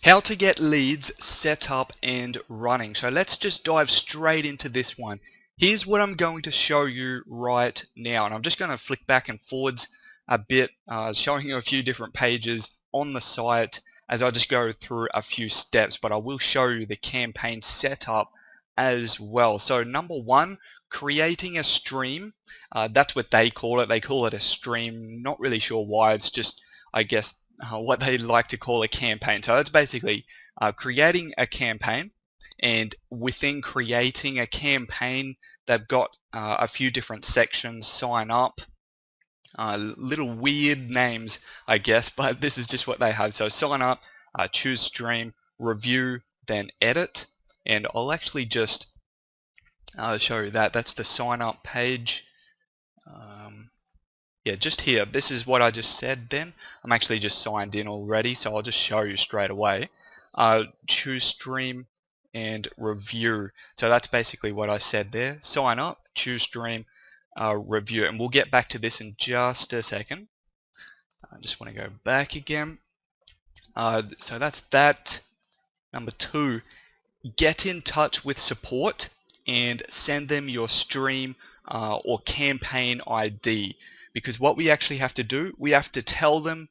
How to get leads set up and running. So let's just dive straight into this one. Here's what I'm going to show you right now, and I'm just going to flick back and forwards a bit, showing you a few different pages on the site as I just go through a few steps, but I will show you the campaign setup as well. So number one, creating a stream. That's what they call it. They call it a stream. Not really sure why. It's just, I guess, what they like to call a campaign. So it's basically creating a campaign, and within creating a campaign they've got a few different sections. Sign up, little weird names I guess, but this is just what they have. So sign up, choose stream, review, then edit, and I'll actually just show you that. That's the sign up page. Yeah, just here, this is what I just said then. I'm actually just signed in already, so I'll just show you straight away. Choose stream and review. So that's basically what I said there. Sign up, choose stream, review. And we'll get back to this in just a second. I just want to go back again. So that's that. Number two, get in touch with support and send them your stream or campaign ID. Because what we actually have to do, we have to tell them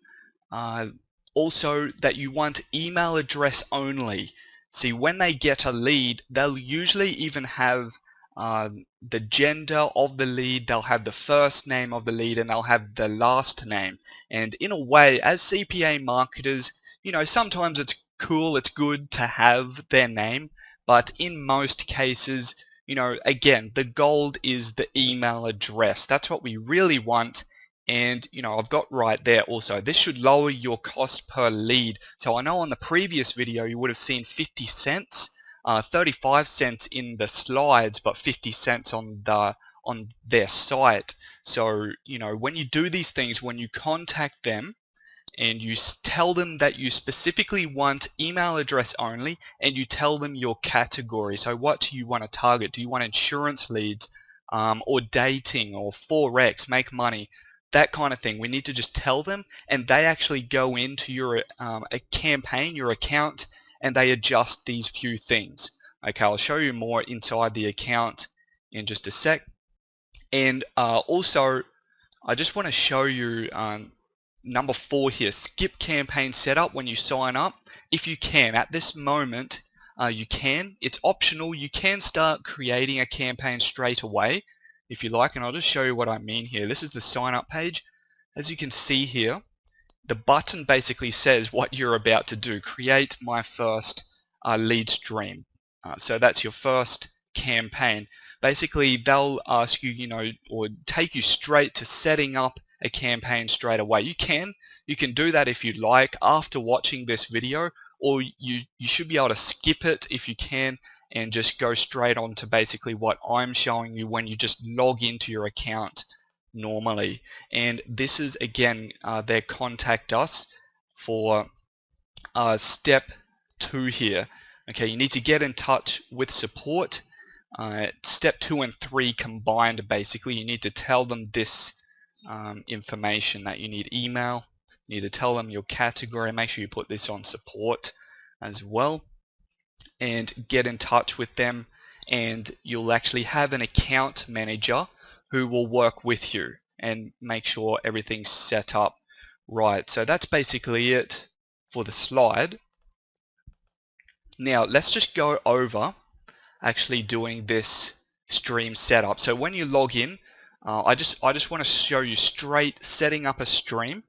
also that you want email address only. See, when they get a lead, they'll usually even have the gender of the lead, they'll have the first name of the lead, and they'll have the last name. And in a way, as CPA marketers, you know, sometimes it's cool, it's good to have their name, but in most cases, you know, again, the gold is the email address. That's what we really want. And, you know, I've got right there also, this should lower your cost per lead. So I know on the previous video you would have seen 50 cents, 35 cents in the slides, but 50 cents on their site. So, you know, when you do these things, when you contact them, and you tell them that you specifically want email address only, and you tell them your category. So what do you want to target? Do you want insurance leads, or dating, or Forex, make money, that kind of thing? We need to just tell them, and they actually go into your a campaign, your account, and they adjust these few things. Okay, I'll show you more inside the account in just a sec. And also, I just want to show you number 4 here, skip campaign setup when you sign up. If you can, at this moment, you can. It's optional. You can start creating a campaign straight away if you like, and I'll just show you what I mean here. This is the sign up page. As you can see here, the button basically says what you're about to do. Create my first lead stream. So that's your first campaign. Basically, they'll ask you, you know, or take you straight to setting up a campaign straight away. You can do that if you'd like after watching this video, or you should be able to skip it if you can and just go straight on to basically what I'm showing you when you just log into your account normally. And this is again their contact us for step 2 here. Okay, you need to get in touch with support. Step 2 and 3 combined, basically. You need to tell them this information, that you need email, you need to tell them your category, make sure you put this on support as well, and get in touch with them, and you'll actually have an account manager who will work with you and make sure everything's set up right. So that's basically it for the slide. Now let's just go over actually doing this stream setup. So when you log in, I just want to show you straight setting up a stream,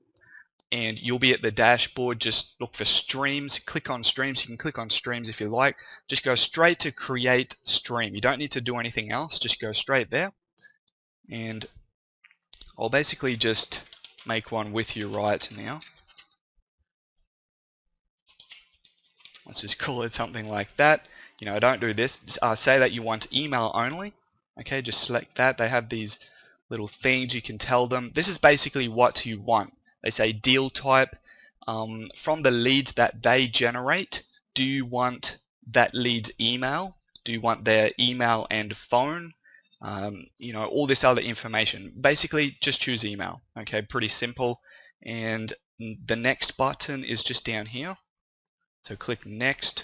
and you'll be at the dashboard. Just look for streams, click on streams. You can click on streams if you like. Just go straight to create stream. You don't need to do anything else, just go straight there. And I'll basically just make one with you right now. Let's just call it something like that. You know, don't do this. Just, say that you want email only. Okay, just select that. They have these little things you can tell them. This is basically what you want. They say deal type. From the leads that they generate, do you want that lead's email? Do you want their email and phone? You know, all this other information. Basically, just choose email. Okay, pretty simple. And the next button is just down here. So click next.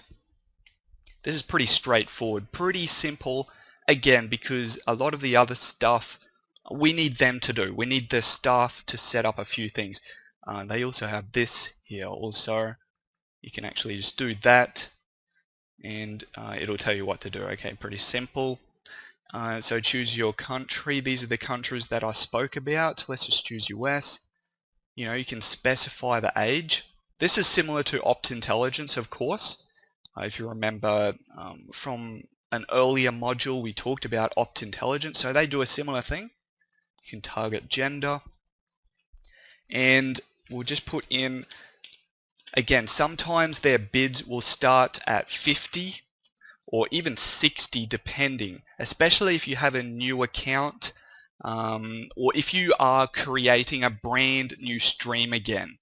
This is pretty straightforward, pretty simple, again, because a lot of the other stuff we need them to do. We need the staff to set up a few things. They also have this here also. You can actually just do that and it'll tell you what to do. Okay, pretty simple. So choose your country. These are the countries that I spoke about. Let's just choose US. You know, you can specify the age. This is similar to Opt Intelligence, of course. If you remember from an earlier module, we talked about Opt Intelligence, so they do a similar thing. You can target gender, and we'll just put in, again, sometimes their bids will start at 50 or even 60 depending, especially if you have a new account or if you are creating a brand new stream again.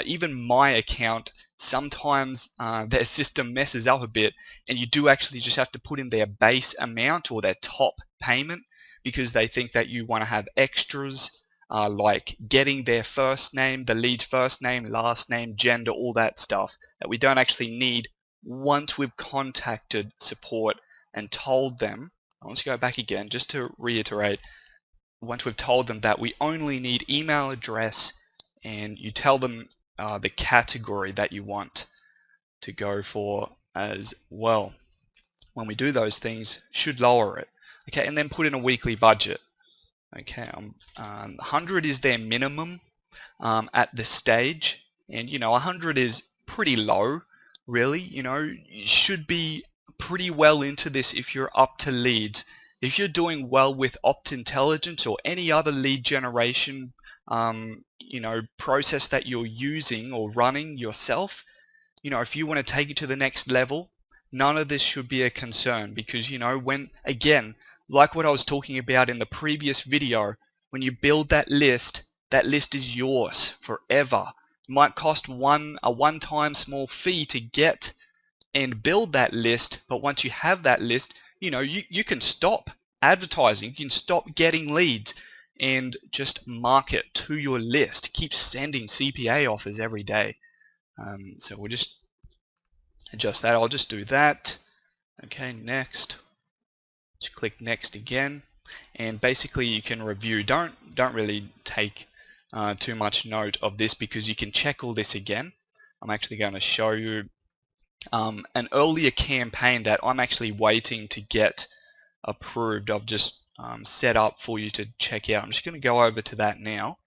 Even my account, sometimes their system messes up a bit and you do actually just have to put in their base amount or their top payment because they think that you want to have extras like getting their first name, the lead's first name, last name, gender, all that stuff that we don't actually need once we've contacted support and told them. Let's go back again just to reiterate. Once we've told them that we only need email address and you tell them the category that you want to go for as well. When we do those things, should lower it. Okay, and then put in a weekly budget. Okay, 100 is their minimum at this stage, and you know 100 is pretty low, really. You know, you should be pretty well into this if you're up to leads. If you're doing well with Opt Intelligence or any other lead generation you know, process that you're using or running yourself, you know, if you want to take it to the next level, none of this should be a concern because, you know, when, again, like what I was talking about in the previous video, when you build that list is yours forever. It might cost a one-time small fee to get and build that list, but once you have that list, you know, you can stop advertising, you can stop getting leads and just market to your list. Keep sending CPA offers every day. So we'll just adjust that. I'll just do that. Okay, next. Just click next again, and basically you can review. Don't really take too much note of this because you can check all this again. I'm actually going to show you an earlier campaign that I'm actually waiting to get approved. I've just set up for you to check out. I'm just going to go over to that now.